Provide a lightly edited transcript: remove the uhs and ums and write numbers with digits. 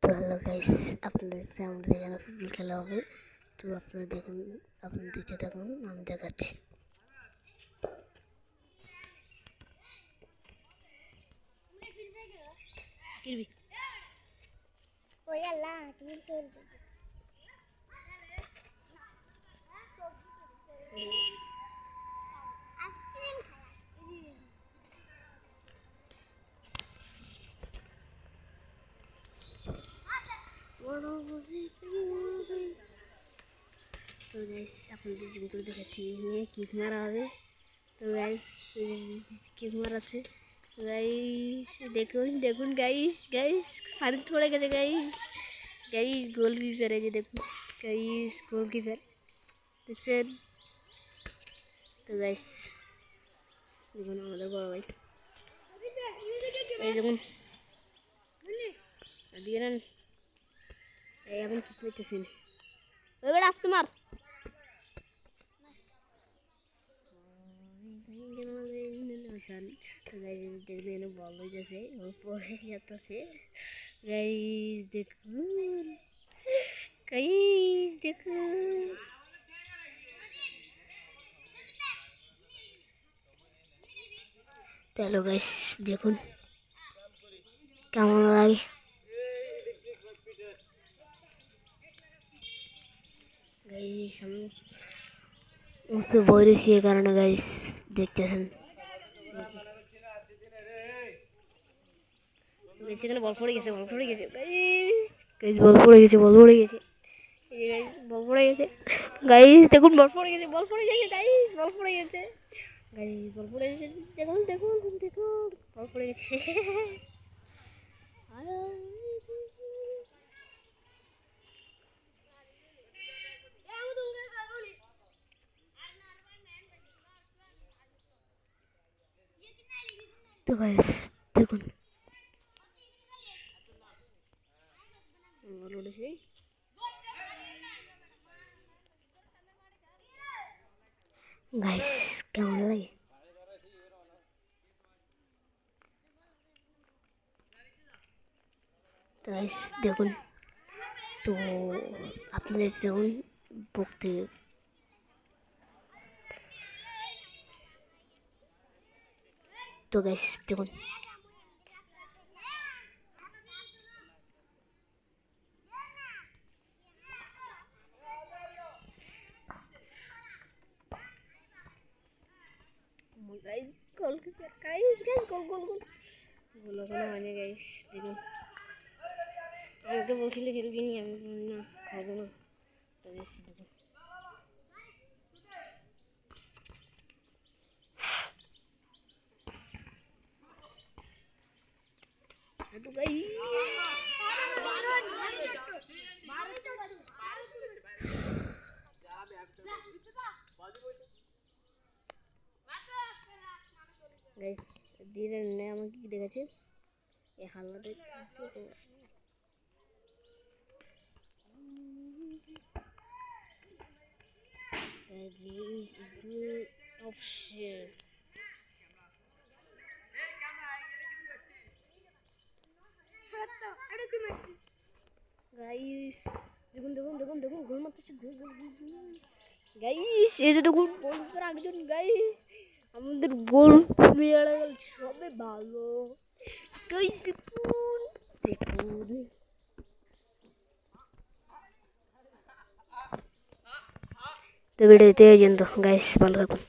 তো hello guys, আপনাদের সামনে এখানে ফুটবল খেলা হবে। তো আপনারা দেখুন, আপনারা দেখতে থাকুন, আমি দেখাচ্ছি। তো গাইস, আপনাদের জিম করে দেখাচ্ছি কিক মারা হবে। তো গাইস, কিক মারাচ্ছে। গাইস দেখুন দেখুন গাইস, গাইস পানি পড়ে গেছে গাইস। গাইস গোলকিপার, এই যে দেখুন গাইস, গোলকিপার দেখছেন। তো গাইস দেখুন আমাদের বড় ভাই, এই দেখুন দিলেন, এই এখন কি করতেছেন? এবার আসতে মার। তো গাইস দেখলেন বল হইতেছে, ও পড়ে যাচ্ছে। গাইস দেখুন, গাইস দেখুন। চলো গাইস দেখুন কেমন লাগে। গাইস আমি মুসে বইরেছি, এই কারণে গাইস দেখতেছেন। সেখানে বল পড়ে গেছে, বল পড়ে গেছে গাইস, বল পড়ে গেছে, বল পড়ে গেছে, এই যে গাইস বল পড়ে গেছে। গাইস দেখুন বল পড়ে গেছে, বল পড়ে গেছে গাইস, বল পড়ে গেছে গাইস, বল পড়ে গেছে। দেখুন দেখুন দেখুন বল পড়ে গেছে। তো গাইস দেখুন বল উঠেছে। গাইস কেমন লাগে? তো গাইস দেখুন, তো আপনাদের দেখুন বকতে। তো গাইস দেখুন গাইস, গোল গাইস, গাইস গোল গোল গোল গোল ওখানে হয়নি গাইস। দেখুন আমাকে বলছিল খেলবি নি, আমি না খাবো না। তো গাইস দেখুন তো গাইস গাইস ধীরে নে, আমাকে কি দেখাচ্ছে এই হাল্লাতে। Guys, good option. Guys, দেখুন দেখুন দেখুন দেখুন গোল মারতেছে, গোল গোল গোল। গাইস এই যে দেখুন গোল করে একজন গাইস, আমাদের গোল প্লেয়ার সবে ভালো। গাইস দেখুন দেখুন। তো ভিডিওতে এই পর্যন্ত গাইস, ভালো থাকুন।